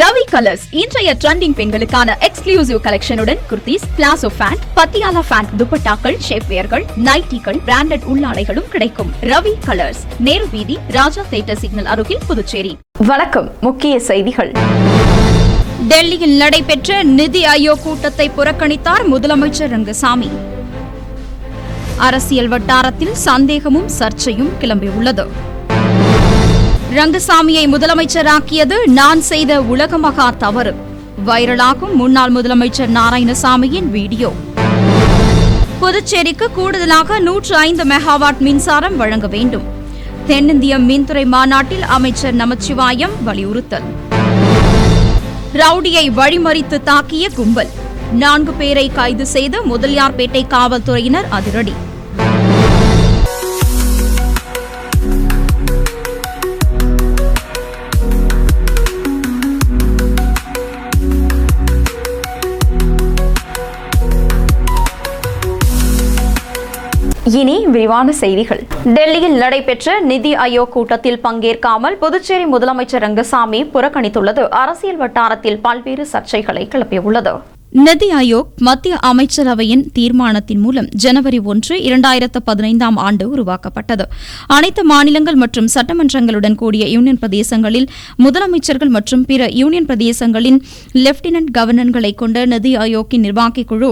Ravi colours இன்றைய trending பெண்களுக்கான exclusive கலெக்ஷனுடன் kurtis, palazzo pant, Patiala pant, துப்பட்டாக்கள், ஷேப்வேர்கள், நைட்டிகள், பிராண்டட் உள்ளாடைகளும் கிடைக்கும். ரவி கலர்ஸ், நேரு வீதி, ராஜா தியேட்டர் சிக்னல் அருகில், புதுச்சேரி. வணக்கம். முக்கிய செய்திகள். டெல்லியில் நடைபெற்ற நிதி ஆயோக் கூட்டத்தை புறக்கணித்தார் முதலமைச்சர் ரங்கசாமி. அரசியல் வட்டாரத்தில் சந்தேகமும் சர்ச்சையும் கிளம்பியுள்ளது. ரங்கசாமியை முதலமைச்சராக்கியது நான் செய்த உலகமகா தவறு. வைரலாகும் முன்னாள் முதலமைச்சர் நாராயணசாமியின் வீடியோ. புதுச்சேரிக்கு கூடுதலாக 105 மெகாவாட் மின்சாரம் வழங்க வேண்டும். தென்னிந்திய மின்துறை மாநாட்டில் அமைச்சர் நமச்சிவாயம் வலியுறுத்தல். ரவுடியை வழிமறித்து தாக்கிய கும்பல், 4 பேரை கைது செய்த முதலியார்பேட்டை காவல்துறையினர் அதிரடி. இனி விரிவான செய்திகள். டெல்லியில் நடைபெற்ற நிதி ஆயோக் கூட்டத்தில் பங்கேற்காமல் புதுச்சேரி முதலமைச்சர் ரங்கசாமி புறக்கணித்துள்ளது அரசியல் வட்டாரத்தில் பல்வேறு சர்ச்சைகளை கிளப்பியுள்ளது. நிதி ஆயோக் மத்திய அமைச்சரவையின் தீர்மானத்தின் மூலம் ஜனவரி 1, 2015 ஆண்டு உருவாக்கப்பட்டது. அனைத்து மாநிலங்கள் மற்றும் சட்டமன்றங்களுடன் கூடிய யூனியன் பிரதேசங்களில் முதலமைச்சர்கள் மற்றும் பிற யூனியன் பிரதேசங்களின் லெப்டினன்ட் கவர்னர்களை கொண்ட நிதி ஆயோக்கின் நிர்வாகிக் குழு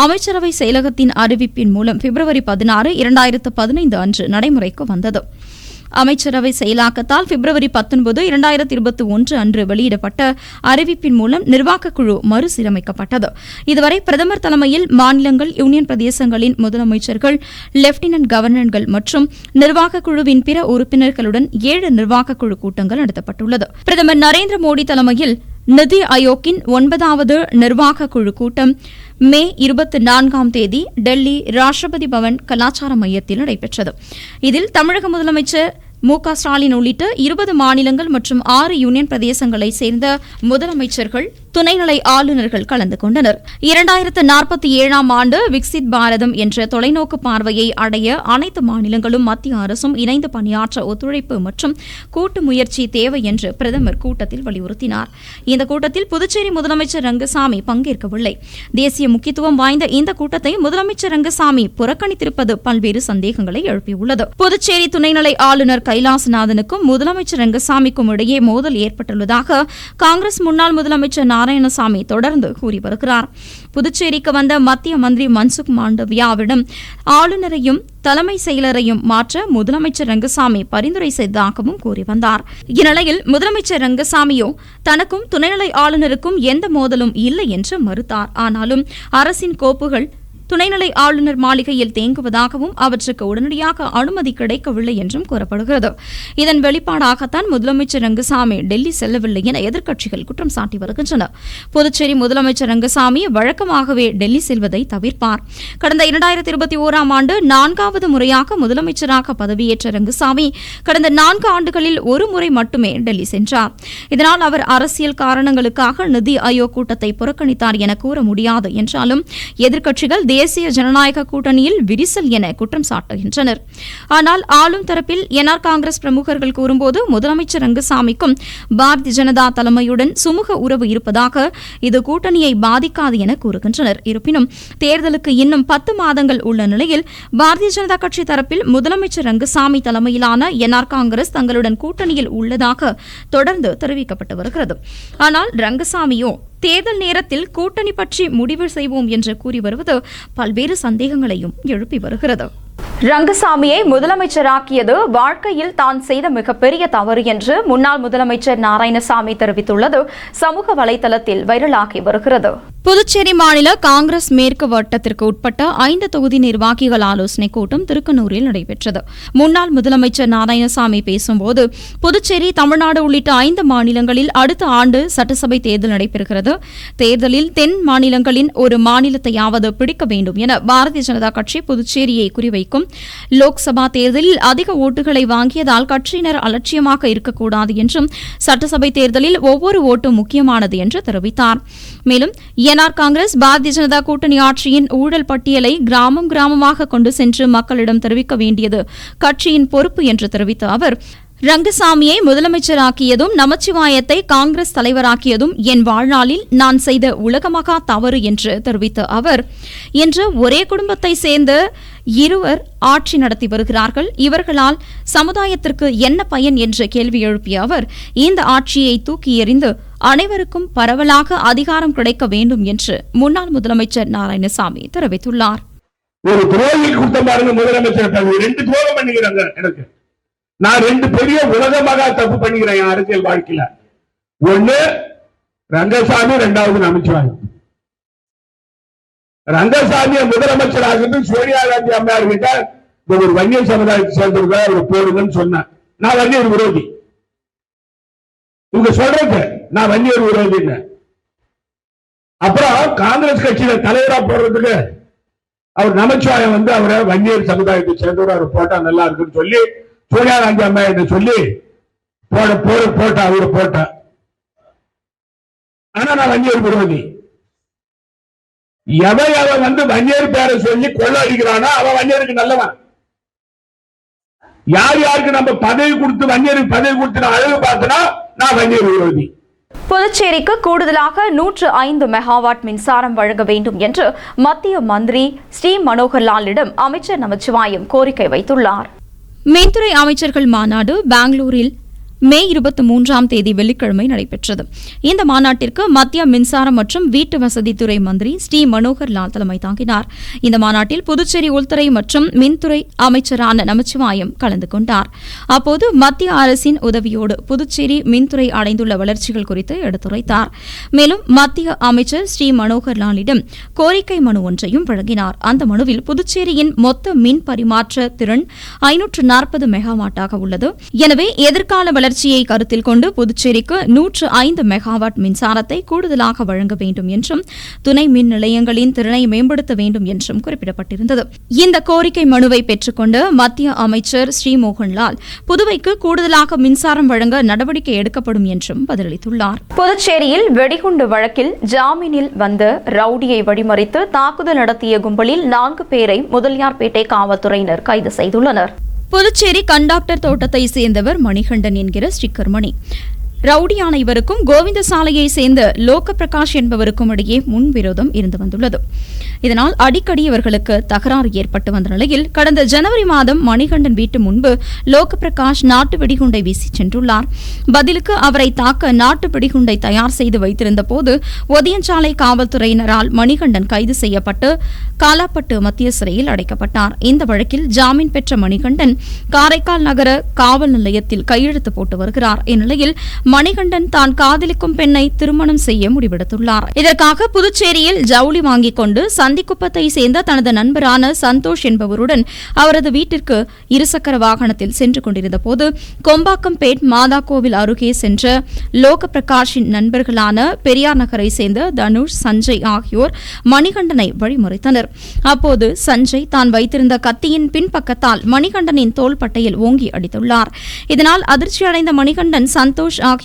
அமைச்சரவை செயலகத்தின் அறிவிப்பின் மூலம் பிப்ரவரி 16, 2015 அன்று நடைமுறைக்கு வந்தது. அமைச்சரவை செயலாக்கத்தால் பிப்ரவரி 19, 2021 அன்று வெளியிடப்பட்ட அறிவிப்பின் மூலம் நிர்வாகக் குழு மறுசீரமைக்கப்பட்டது. இதுவரை பிரதமர் தலைமையில் மாநிலங்கள், யூனியன் பிரதேசங்களின் முதலமைச்சர்கள், லெப்டினன்ட் கவர்னர்கள் மற்றும் நிர்வாகக் குழுவின் பிற உறுப்பினர்களுடன் 7 நிர்வாகக் குழு கூட்டங்கள் நடத்தப்பட்டுள்ளது. பிரதமர் நரேந்திர மோடி தலைமையில் நிதி ஆயோக்கின் 9வது நிர்வாக குழு கூட்டம் மே 24ஆம் தேதி டெல்லி ராஷ்டிரபதி பவன் கலாச்சார மையத்தில் நடைபெற்றது. இதில் தமிழக முதலமைச்சர் மு.க.ஸ்டாலின் உள்ளிட்ட 20 மாநிலங்கள் மற்றும் 6 யூனியன் பிரதேசங்களைச் சேர்ந்த முதலமைச்சர்கள், துணைநிலை ஆளுநர்கள் கலந்து கொண்டனர். 2047ஆம் ஆண்டு விக்சித் பாரதம் என்ற தொலைநோக்கு பார்வையை அடைய அனைத்து மாநிலங்களும் மத்திய அரசும் இணைந்து பணியாற்ற ஒத்துழைப்பு மற்றும் கூட்டு முயற்சி தேவை என்று பிரதமர் கூட்டத்தில் வலியுறுத்தினார். இந்த கூட்டத்தில் புதுச்சேரி முதலமைச்சர் ரங்கசாமி பங்கேற்கவில்லை. தேசிய முக்கியத்துவம் வாய்ந்த இந்த கூட்டத்தை முதலமைச்சர் ரங்கசாமி புறக்கணித்திருப்பது பல்வேறு சந்தேகங்களை எழுப்பியுள்ளது. புதுச்சேரி துணைநிலை ஆளுநர் கைலாசநாதனுக்கும் முதலமைச்சர் ரங்கசாமிக்கும் இடையே மோதல் ஏற்பட்டுள்ளதாக காங்கிரஸ் முன்னாள் முதலமைச்சர் நாராயணசாமி தொடர்ந்து கூறி வருகிறார். புதுச்சேரிக்கு வந்த மத்திய மந்திரி மன்சுக் மாண்டவியாவிடம் ஆளுநரையும் தலைமை செயலரையும் மாற்ற முதலமைச்சர் ரங்கசாமி பரிந்துரை செய்ததாகவும் கூறி வந்தார். இந்நிலையில் முதலமைச்சர் ரங்கசாமியோ தனக்கும் துணைநிலை ஆளுநருக்கும் எந்த மோதலும் இல்லை என்று மறுத்தார். ஆனாலும் அரசின் கோப்புகள் துணைநிலை ஆளுநர் மாளிகையில் தேங்குவதாகவும் அவற்றுக்கு உடனடியாக அனுமதி கிடைக்கவில்லை என்றும் கூறப்படுகிறது. இதன் வெளிப்பாடாகத்தான் முதலமைச்சர் ரங்கசாமி டெல்லி செல்லவில்லை என எதிர்க்கட்சிகள் குற்றம் சாட்டி வருகின்றன. புதுச்சேரி முதலமைச்சர் ரங்கசாமி வழக்கமாகவே டெல்லி செல்வதை தவிர்ப்பார். கடந்த 2021ஆம் ஆண்டு 4வது முறையாக முதலமைச்சராக பதவியேற்ற ரங்கசாமி கடந்த 4 ஆண்டுகளில் ஒரு முறை மட்டுமே டெல்லி சென்றார். இதனால் அவர் அரசியல் காரணங்களுக்காக நிதி ஆயோக் கூட்டத்தை புறக்கணித்தார் என கூற முடியாது என்றாலும் எதிர்க்கட்சிகள் தேசிய ஜனநாயக கூட்டணியில் விரிசல் என குற்றம் சாட்டுகின்றனர். ஆனால் ஆளும் தரப்பில் என்ஆர் காங்கிரஸ் பிரமுகர்கள் கூறும்போது முதலமைச்சர் ரங்கசாமிக்கும் பாரதிய ஜனதா தலைமையுடன் சுமூக உறவு இருப்பதாக, இது கூட்டணியை பாதிக்காது என கூறுகின்றனர். இருப்பினும் தேர்தலுக்கு இன்னும் 10 மாதங்கள் உள்ள நிலையில் பாரதிய ஜனதா கட்சி தரப்பில் முதலமைச்சர் ரங்கசாமி தலைமையிலான என்ஆர் காங்கிரஸ் தங்களுடன் கூட்டணியில் உள்ளதாக தொடர்ந்து தெரிவிக்கப்பட்டு வருகிறது. ஆனால் ரங்கசாமியோ தேர்தல் நேரத்தில் கூட்டணி பற்றி முடிவு செய்வோம் என்று கூறி வருவது பல்வேறு சந்தேகங்களையும் எழுப்பி வருகிறது. ரங்கசாமியை முதலமைச்சராக்கியது வாழ்க்கையில் தான் செய்த மிகப்பெரிய தவறு என்று முன்னாள் முதலமைச்சர் நாராயணசாமி தெரிவித்துள்ளது சமூக வலைதளத்தில் வைரலாகி வருகிறது. புதுச்சேரி மாநில காங்கிரஸ் மேற்கு வட்டத்திற்கு உட்பட்ட 5 தொகுதி நிர்வாகிகள் ஆலோசனைக் கூட்டம் திருக்கனூரில் நடைபெற்றது. முன்னாள் முதலமைச்சர் நாராயணசாமி பேசும்போது, புதுச்சேரி, தமிழ்நாடு உள்ளிட்ட 5 மாநிலங்களில் அடுத்த ஆண்டு சட்டசபை தேர்தல் நடைபெறுகிறது. தேர்தலில் தென் மாநிலங்களின் ஒரு மாநிலத்தையாவது பிடிக்க வேண்டும் என பாரதிய ஜனதா கட்சி புதுச்சேரியை குறிவைக்கும். லோக்சபா தேர்தலில் அதிக ஓட்டுகளை வாங்கியதால் கட்சியினர் அலட்சியமாக இருக்கக்கூடாது என்றும் சட்டசபை தேர்தலில் ஒவ்வொரு ஓட்டும் முக்கியமானது என்று தெரிவித்தார். மேலும் என்ஆர் காங்கிரஸ் பாரதிய ஜனதா கூட்டணி ஆட்சியின் ஊழல் பட்டியலை கிராமமாக கொண்டு சென்று மக்களிடம் தெரிவிக்க வேண்டியது கட்சியின் பொறுப்பு என்று தெரிவித்த அவர், ரங்கசாமியை முதலமைச்சராக்கியதும் நமச்சிவாயத்தை காங்கிரஸ் தலைவராக்கியதும் என் வாழ்நாளில் நான் செய்த உலகமகா தவறு என்று தெரிவித்த அவர், இன்று ஒரே குடும்பத்தை சேர்ந்த இருவர் ஆட்சி நடத்தி வருகிறார்கள், இவர்களால் சமுதாயத்திற்கு என்ன பயன் என்று கேள்வி எழுப்பிய அவர், இந்த ஆட்சியை தூக்கி எறிந்து அனைவருக்கும் பரவலாக அதிகாரம் கிடைக்க வேண்டும் என்று முன்னாள் முதலமைச்சர் நாராயணசாமி தெரிவித்துள்ளார். ஒரு துரோகி கூட்டம் பாருங்க, முதலமைச்சர் 2 துரோகம் பண்ணிக்கிறாங்க. எனக்கு நான் 2 பெரிய உலகமாக தப்பு பண்ணிக்கிறேன் என் அரசியல் வாழ்க்கையில. ஒண்ணு ரங்கசாமி, 2வது நமச்சிவாயம். ரங்கசாமியை முதலமைச்சர் ஆகிறது சோனியா காந்தி அம்மையார் கிட்ட ஒரு வன்னியர் சமுதாயத்தை சேர்ந்தவங்க அவர் போடுங்கன்னு சொன்னேன். நான் வன்னியர் விரோதி, இவங்க சொல்றது நான் வன்னியர் விரோதின்னு. அப்புறம் காங்கிரஸ் கட்சியில தலைவரா போடுறதுக்கு அவர் நமச்சிவாயம் அவரை வன்னியர் சமுதாயத்தை சேர்ந்தவர் அவர் போட்டா நல்லா இருக்குன்னு சொல்லி சோனியா காந்தி அம்மையார் சொல்லி போட்ட அவரு போட்ட. ஆனா நான் வன்னியர் விரோதி. எவன் வன்னியர் பேரை சொல்லி கொள்ள அடிக்கிறானோ அவன் வன்னியருக்கு நல்லவன். யார் யாருக்கு நம்ம பதவி கொடுத்து வன்னியருக்கு பதவி கொடுத்து அழகு பார்த்தனா நான் வன்னியர் விரோதி. புதுச்சேரிக்கு கூடுதலாக 105 மெகாவாட் மின்சாரம் வழங்க வேண்டும் என்று மத்திய மந்திரி ஸ்ரீ மனோகர் லாலிடம் அமைச்சர் நமச்சிவாயம் கோரிக்கை வைத்துள்ளார். மின்துறை அமைச்சர்கள் மாநாடு பெங்களூரில் மே 23ஆம் தேதி வெள்ளிக்கிழமை நடைபெற்றது. இந்த மாநாட்டிற்கு மத்திய மின்சாரம் மற்றும் வீட்டு வசதித்துறை மந்திரி ஸ்ரீ மனோகர் லால் தலைமை தாங்கினார். இந்த மாநாட்டில் புதுச்சேரி உள்துறை மற்றும் மின்துறை அமைச்சரான நமச்சிவாயம் கலந்து கொண்டார். அப்போது மத்திய அரசின் உதவியோடு புதுச்சேரி மின்துறை அடைந்துள்ள வளர்ச்சிகள் குறித்து எடுத்துரைத்தார். மேலும் மத்திய அமைச்சர் ஸ்ரீ மனோகர் லாலிடம் கோரிக்கை மனு ஒன்றையும் வழங்கினார். அந்த மனுவில் புதுச்சேரியின் மொத்த மின் பரிமாற்ற திறன் 540 மெகாவாட்டாக உள்ளது. எனவே எதிர்கால வளர்ச்சியை கருத்தில் கொண்டு புதுச்சேரிக்கு 105 மெகாவாட் மின்சாரத்தை கூடுதலாக வழங்க வேண்டும் என்றும் துணை மின் நிலையங்களின் திறனை மேம்படுத்த வேண்டும் என்றும் குறிப்பிடப்பட்டிருந்தது. இந்த கோரிக்கை மனுவை பெற்றுக்கொண்ட மத்திய அமைச்சர் ஸ்ரீ மோகன்லால் புதுவைக்கு கூடுதலாக மின்சாரம் வழங்க நடவடிக்கை எடுக்கப்படும் என்றும் பதிலளித்துள்ளார். புதுச்சேரியில் வெடிகுண்டு வழக்கில் ஜாமீனில் வந்த ரவுடியை வழிமறித்து தாக்குதல் நடத்திய கும்பலில் 4 பேரை முதலியார்பேட்டை காவல்துறையினர் கைது செய்துள்ளனர். புதுச்சேரி கண்டாக்டர் தோட்டத்தை சேர்ந்தவர் மணிகண்டன் என்கிற ஸ்டிக்கர் மணி. ரவுடியான இவருக்கும் கோவிந்தசாலையை சேர்ந்த லோக பிரகாஷ் என்பவருக்கும் இடையே முன்விரோதம் இருந்து வந்துள்ளது. இதனால் அடிக்கடி இவர்களுக்கு தகராறு ஏற்பட்டு வந்த நிலையில் கடந்த ஜனவரி மாதம் மணிகண்டன் வீட்டு முன்பு லோக பிரகாஷ் நாட்டு வெடிகுண்டை வீசி சென்றுள்ளார். பதிலுக்கு அவரை தாக்க நாட்டு வெடிகுண்டை தயார் செய்து வைத்திருந்த போது ஒதியஞ்சாலை காவல்துறையினரால் மணிகண்டன் கைது செய்யப்பட்டு காலாப்பட்டு மத்திய சிறையில் அடைக்கப்பட்டார். இந்த வழக்கில் ஜாமீன் பெற்ற மணிகண்டன் காரைக்கால் நகர காவல் நிலையத்தில் கையெழுத்து போட்டு வருகிறார். இந்நிலையில் மணிகண்டன் தான் காதலிக்கும் பெண்ணை திருமணம் செய்ய முடிவெடுத்துள்ளார். இதற்காக புதுச்சேரியில் ஜவுளி வாங்கிக் கொண்டு சந்திக்குப்பத்தை சேர்ந்த தனது நண்பரான சந்தோஷ் என்பவருடன் அவரது வீட்டிற்கு இருசக்கர வாகனத்தில் சென்று கொண்டிருந்த போது கொம்பாக்கம்பேட் மாதா கோவில் அருகே சென்ற லோக பிரகாஷின் நண்பர்களான பெரியார் நகரை சேர்ந்த தனுஷ், சஞ்சய் ஆகியோர் மணிகண்டனை வழிமறித்தனர். அப்போது சஞ்சய் தான் வைத்திருந்த கத்தியின் பின்பக்கத்தால் மணிகண்டனின் தோள்பட்டையில் ஓங்கி அடித்துள்ளார். இதனால் அதிர்ச்சியடைந்த மணிகண்டன், சந்தோஷ் ஆகியோர்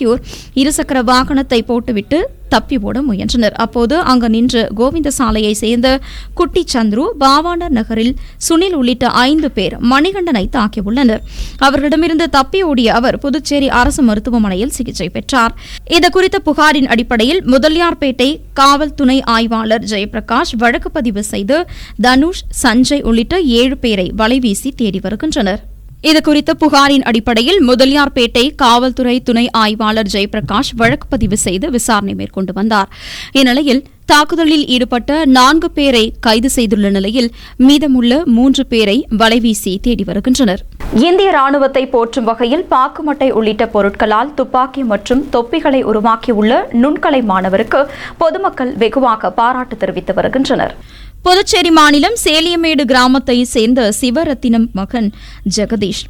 இருசக்கர வாகனத்தை போட்டுவிட்டு தப்பி ஓட முயன்றனர். அப்போது அங்கு நின்று கோவிந்தசாலையை சேர்ந்த குட்டி சந்துரு, பாவாணர் நகரில் சுனில் உள்ளிட்ட 5 பேர் மணிகண்டனை தாக்கியுள்ளனர். அவர்களிடமிருந்து தப்பி ஓடிய அவர் புதுச்சேரி அரசு மருத்துவமனையில் சிகிச்சை பெற்றார். இதுகுறித்த புகாரின் அடிப்படையில் முதலியார்பேட்டை காவல் துணை ஆய்வாளர் ஜெயபிரகாஷ் வழக்கு பதிவு செய்து தனுஷ், சஞ்சய் உள்ளிட்ட 7 பேரை வலைவீசி தேடி வருகின்றனர். இதுகுறித்த புகாரின் அடிப்படையில் முதலியார்பேட்டை காவல்துறை துணை ஆய்வாளர் ஜெயபிரகாஷ் வழக்கு பதிவு செய்து விசாரணை மேற்கொண்டு வந்தார். இந்நிலையில் தாக்குதலில் ஈடுபட்ட 4 பேரை கைது செய்துள்ள நிலையில் மீதமுள்ள 3 பேரை வலைவீசி தேடி வருகின்றனர். இந்திய ராணுவத்தை போற்றும் வகையில் பாக்குமட்டை உள்ளிட்ட பொருட்களால் துப்பாக்கி மற்றும் தொப்பிகளை உருவாக்கியுள்ள நுண்கலை மாணவருக்கு பொதுமக்கள் வெகுவாக பாராட்டு தெரிவித்து வருகின்றனர். புதுச்சேரி மாநிலம் சேலியமேடு கிராமத்தை சேர்ந்த சிவரத்தினம் மகன் ஜெகதீஷ்.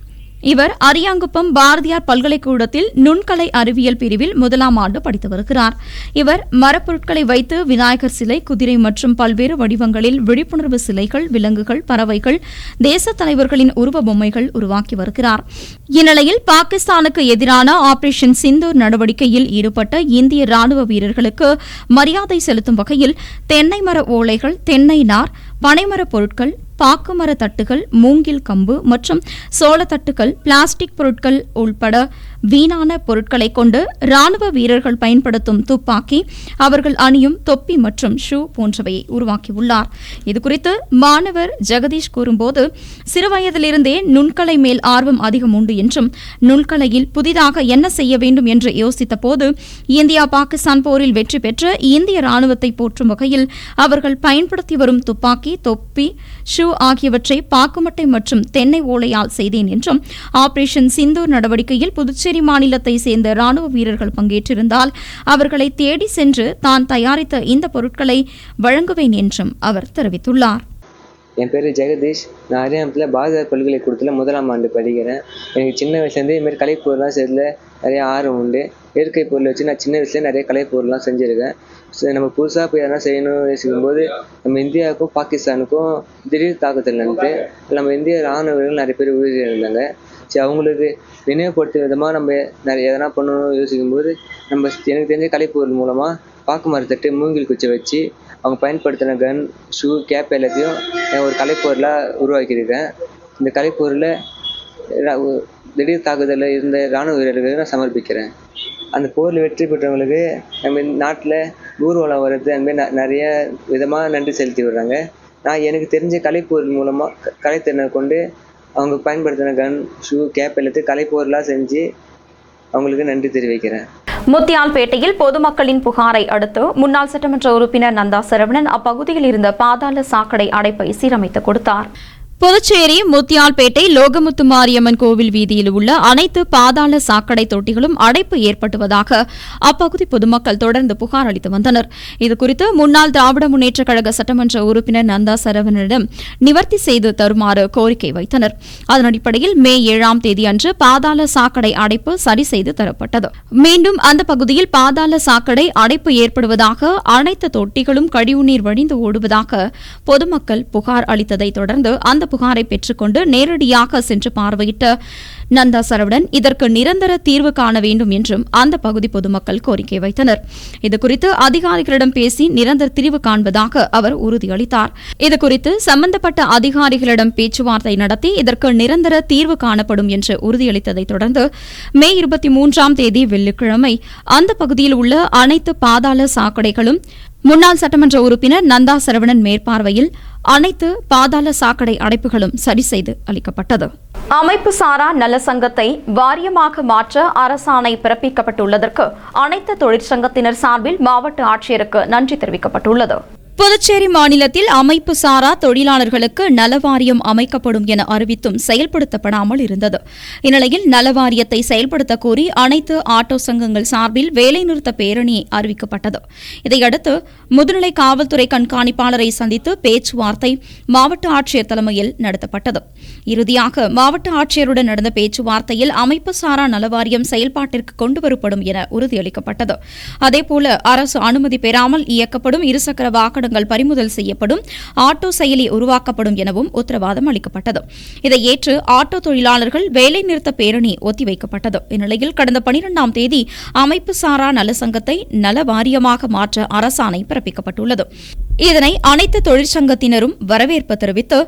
இவர் அரியாங்குப்பம் பாரதியார் பல்கலைக்கூடத்தில் நுண்கலை அறிவியல் பிரிவில் 1ஆம் ஆண்டு படித்து வருகிறார். இவர் மரப்பொருட்களை வைத்து விநாயகர் சிலை, குதிரை மற்றும் பல்வேறு வடிவங்களில் விழிப்புணர்வு சிலைகள், விலங்குகள், பறவைகள், தேச தலைவர்களின் உருவ பொம்மைகள் உருவாக்கி வருகிறார். இந்நிலையில் பாகிஸ்தானுக்கு எதிரான ஆபரேஷன் சிந்தூர் நடவடிக்கையில் ஈடுபட்ட இந்திய ராணுவ வீரர்களுக்கு மரியாதை செலுத்தும் வகையில் தென்னை மர ஓலைகள், தென்னை நார், பனைமரப் பொருட்கள், பாக்குமர தட்டுகள், மூங்கில் கம்பு மற்றும் சோளத்தட்டுகள், பிளாஸ்டிக் பொருட்கள் உள்பட வீணான பொருட்களை கொண்டு ராணுவ வீரர்கள் பயன்படுத்தும் துப்பாக்கி, அவர்கள் அணியும் தொப்பி மற்றும் ஷூ போன்றவையை உருவாக்கியுள்ளார். இதுகுறித்து மாணவர் ஜெகதீஷ் கூறும்போது, சிறுவயதிலிருந்தே நுண்கலை மேல் ஆர்வம் அதிகம் உண்டு என்றும், நுண்கலையில் புதிதாக என்ன செய்ய வேண்டும் என்று யோசித்த போது இந்தியா பாகிஸ்தான் போரில் வெற்றி பெற்ற இந்திய ராணுவத்தை போற்றும் வகையில் அவர்கள் பயன்படுத்தி வரும் துப்பாக்கி, தொப்பி, ஷூ ஆகியவற்றை பாக்குமட்டை மற்றும் தென்னை ஓலையால் செய்தேன் என்றும், ஆபரேஷன் சிந்தூர் நடவடிக்கையில் புதுச்சேரி மாநிலத்தை சேர்ந்த ராணுவ வீரர்கள் பங்கேற்றிருந்தால் அவர்களை தேடி சென்று தான் தயாரித்த இந்த பொருட்களை வழங்குவேன் என்றும் அவர் தெரிவித்துள்ளார். என் பேர் ஜெகதீஷ். நான் அரியாமத்தில் பாரதியார் பல்கலைக்கூடத்தில் 1ஆம் ஆண்டு படிக்கிறேன். எனக்கு சின்ன வயசுலேருந்து இதுமாரி கலைப்பொருள்லாம் செய்யறதுல நிறைய ஆர்வம் உண்டு. இயற்கை பொருளை வச்சு நான் சின்ன வயசுலேயே நிறைய கலைப்பொருள்லாம் செஞ்சுருக்கேன். நம்ம புதுசாக போய் எதனா செய்யணும் யோசிக்கும்போது நம்ம இந்தியாவுக்கும் பாகிஸ்தானுக்கும் திடீர் தாக்குதல் நடந்து நம்ம இந்திய ராணுவர்கள் நிறைய பேர் உயிரிழந்தாங்க. சரி, அவங்களுக்கு நினைவுபடுத்தும் விதமாக நம்ம நிறைய எதனா பண்ணணும்னு யோசிக்கும்போது எனக்கு தெரிஞ்ச கலைப்பொருள் மூலமாக பாக்கு மரத்தட்டு, மூங்கில் குச்சி வச்சு அவங்க பயன்படுத்தின கன், ஷூ, கேப் எல்லாத்தையும் ஒரு கலைப்பொருளாக உருவாக்கியிருக்கேன். இந்த கலைப்பொருளை திடீர் தாக்குதலில் இருந்த இராணுவ வீரர்களுக்கு நான் சமர்ப்பிக்கிறேன். அந்த போரில் வெற்றி பெற்றவங்களுக்கு நம்ம நாட்டில் ஊர்வலம் வர்றது அதுமாரி நிறைய விதமாக நன்றி செலுத்தி விடுறாங்க. நான் எனக்கு தெரிஞ்ச கலைப்பொருள் மூலமாக கலைத்திறனை கொண்டு அவங்க பயன்படுத்தின கன், ஷூ, கேப் எல்லாத்தையும் கலைப்பொருளாக செஞ்சு அவங்களுக்கு நன்றி தெரிவிக்கிறேன். முத்தியால்பேட்டையில் பொதுமக்களின் புகாரை அடுத்து முன்னாள் சட்டமன்ற உறுப்பினர் நந்தா சரவணன் அப்பகுதியில் இருந்த பாதாள சாக்கடை அடைப்பை சீரமைத்து கொடுத்தார். புதுச்சேரி முத்தியால்பேட்டை லோகமுத்து மாரியம்மன் கோவில் வீதியில் உள்ள அனைத்து பாதாள சாக்கடை தொட்டிகளும் அடைப்பு ஏற்பட்டுவதாக அப்பகுதி பொதுமக்கள் தொடர்ந்து புகார் அளித்து வந்தனர். இதுகுறித்து முன்னாள் திராவிட முன்னேற்றக் கழக சட்டமன்ற உறுப்பினர் நந்தா சரவணனிடம் நிவர்த்தி செய்து தருமாறு கோரிக்கை வைத்தனர். அதன் அடிப்படையில் மே 7ஆம் தேதி அன்று பாதாள சாக்கடை அடைப்பு சரி செய்து தரப்பட்டது. மீண்டும் அந்த பகுதியில் பாதாள சாக்கடை அடைப்பு ஏற்படுவதாக, அனைத்து தொட்டிகளும் கழிவுநீர் வழிந்து ஓடுவதாக பொதுமக்கள் புகார் அளித்ததை தொடர்ந்து அந்த புகாரை பெற்றுக்கொண்டு நேரடியாக சென்று பார்வையிட்ட நந்தா சரவணன் இதற்கு நிரந்தர தீர்வு காண வேண்டும் என்றும் அந்த பகுதி பொதுமக்கள் கோரிக்கை வைத்தனர். இதுகுறித்து அதிகாரிகளிடம் பேசி நிரந்தர தீர்வு காண்பதாக அவர் உறுதியளித்தார். இதுகுறித்து சம்பந்தப்பட்ட அதிகாரிகளிடம் பேச்சுவார்த்தை நடத்தி இதற்கு நிரந்தர தீர்வு காணப்படும் என்று உறுதியளித்ததை தொடர்ந்து மே 23ஆம் தேதி வெள்ளிக்கிழமை அந்த பகுதியில் உள்ள அனைத்து பாதாள சாக்கடைகளும் முன்னாள் சட்டமன்ற உறுப்பினர் நந்தா சரவணன் மேற்பார்வையில் அனைத்து பாதாள சாக்கடை அடைப்புகளும் சரி செய்து அளிக்கப்பட்டது. அமைப்பு சாரா நல சங்கத்தை வாரியமாக மாற்ற அரசாணை பிறப்பிக்கப்பட்டுள்ளதற்கு அனைத்து தொழிற்சங்கத்தினர் சார்பில் மாவட்ட ஆட்சியருக்கு நன்றி தெரிவிக்கப்பட்டுள்ளது. புதுச்சேரி மாநிலத்தில் அமைப்பு சாரா தொழிலாளர்களுக்கு நலவாரியம் அமைக்கப்படும் என அறிவித்தும் செயல்படுத்தப்படாமல் இருந்தது. இந்நிலையில் நலவாரியத்தை செயல்படுத்த கோரி அனைத்து ஆட்டோ சங்கங்கள் சார்பில் வேலைநிறுத்த பேரணி அறிவிக்கப்பட்டது. இதையடுத்து முதுநிலை காவல்துறை கண்காணிப்பாளரை சந்தித்து பேச்சுவார்த்தை மாவட்ட ஆட்சியர் தலைமையில் நடத்தப்பட்டது. இறுதியாக மாவட்ட ஆட்சியருடன் நடந்த பேச்சுவார்த்தையில் அமைப்பு சாரா நலவாரியம் செயல்பாட்டிற்கு கொண்டுவரப்படும் என உறுதியளிக்கப்பட்டது. அதேபோல அரசு அனுமதி பெறாமல் இயக்கப்படும் இருசக்கர வாகன பறிமுதல் செய்யப்படும், ஆட்டோ செயலி உருவாக்கப்படும் எனவும் உத்தரவாதம் அளிக்கப்பட்டது. இதை ஏற்று ஆட்டோ தொழிலாளர்கள் வேலைநிறுத்த பேரணி ஒத்திவைக்கப்பட்டது. இந்நிலையில் கடந்த 12ஆம் தேதி அமைப்பு சாரா நல சங்கத்தை நல வாரியமாக மாற்ற அரசாணை பிறப்பிக்கப்பட்டுள்ளது. இதனை அனைத்து தொழிற்சங்கத்தினரும் வரவேற்பு தெரிவித்து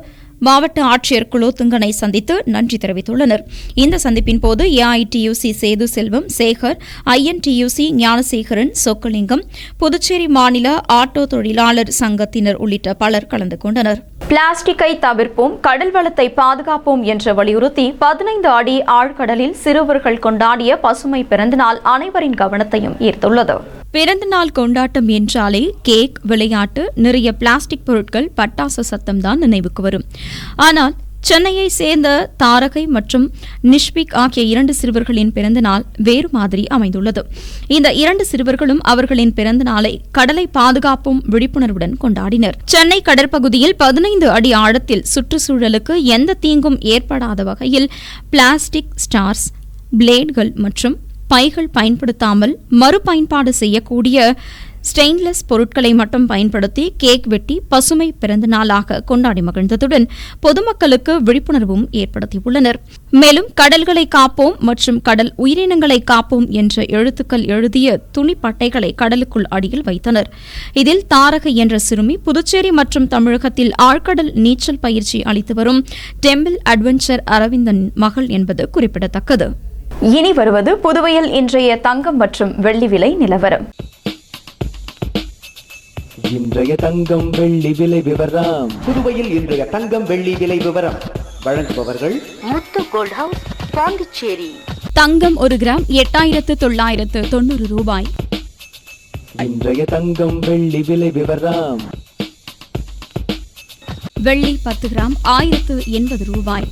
மாவட்ட ஆட்சியர் குலோத்துங்கனை சந்தித்து நன்றி தெரிவித்துள்ளனர். இந்த சந்திப்பின் போது ஏஐடியூசி சேது செல்வம், சேகர், ஐஎன்டியூசி ஞானசேகரன், சொக்கலிங்கம், புதுச்சேரி மாநில ஆட்டோ தொழிலாளர் சங்கத்தினர் உள்ளிட்ட பலர் கலந்து கொண்டனர். பிளாஸ்டிக்கை தவிர்ப்போம், கடல் வளத்தை பாதுகாப்போம் என்று வலியுறுத்தி 15 அடி ஆழ்கடலில் சிறுவர்கள் கொண்டாடிய பசுமை பிறந்தநாள் அனைவரின் கவனத்தையும் ஈர்த்துள்ளது. பிறந்தநாள் கொண்டாட்டம் என்றாலே கேக், விளையாட்டு, நிறைய பிளாஸ்டிக் பொருட்கள், பட்டாசு சத்தம்தான் நினைவுக்கு வரும். ஆனால் சென்னையை சேர்ந்த தாரகை மற்றும் நிஷ்பிக் ஆகிய 2 சிறுவர்களின் பிறந்தநாள் வேறு மாதிரி அமைந்துள்ளது. இந்த 2 சிறுவர்களும் அவர்களின் பிறந்த நாளை கடலை பாதுகாப்பும் விழிப்புணர்வுடன் கொண்டாடினர். சென்னை கடற்பகுதியில் 15 அடி ஆழத்தில் சுற்றுச்சூழலுக்கு எந்த தீங்கும் ஏற்படாத வகையில் பிளாஸ்டிக் ஸ்டார்ஸ், பிளேட்கள் மற்றும் பைகள் பயன்படுத்தாமல் மறுபயன்பாடு செய்யக்கூடிய ஸ்டெயின்லெஸ் பொருட்களை மட்டும் பயன்படுத்தி கேக் வெட்டி பசுமை பிறந்த நாளாக கொண்டாடி மகிழ்ந்ததுடன் பொதுமக்களுக்கு விழிப்புணர்வும் ஏற்படுத்தியுள்ளனர். மேலும் கடல்களை காப்போம் மற்றும் கடல் உயிரினங்களை காப்போம் என்ற எழுத்துக்கள் எழுதிய துணிப்பட்டைகளை கடலுக்குள் அடியில் வைத்தனர். இதில் தாரக என்ற சிறுமி புதுச்சேரி மற்றும் தமிழகத்தில் ஆழ்கடல் நீச்சல் பயிற்சி அளித்து வரும் டெம்பிள் அட்வென்ச்சர் அரவிந்தன் மகள் என்பது குறிப்பிடத்தக்கது. இனி வருவது புதுவையில் இன்றைய தங்கம் மற்றும் வெள்ளி விலை நிலவரம். இன்றைய தங்கம் வெள்ளி விலை விவரம். புதுவையில் இன்றைய தங்கம் வெள்ளி விலை விவரம் வழங்குபவர்கள் முத்து கோல்ட் ஹவுஸ், பாண்டிச்சேரி. தங்கம் 1 கிராம் 8990 ரூபாய். இன்றைய தங்கம் வெள்ளி விலை விவரம். வெள்ளி 10 கிராம் 1080 ரூபாய்.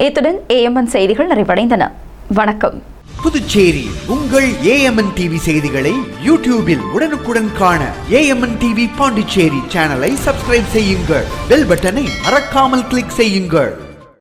இத்துடன் ஏஎம்என் செய்திகள் நிறைவடைந்தன. வணக்கம். புதுச்சேரி உங்கள் ஏஎம்என் டிவி செய்திகளை யூடியூபில் உடனுக்குடன் காண ஏஎம்என் டிவி பாண்டிச்சேரி சேனலை சப்ஸ்கிரைப் செய்யுங்கள். பெல் பட்டனை மறக்காமல் கிளிக் செய்யுங்கள்.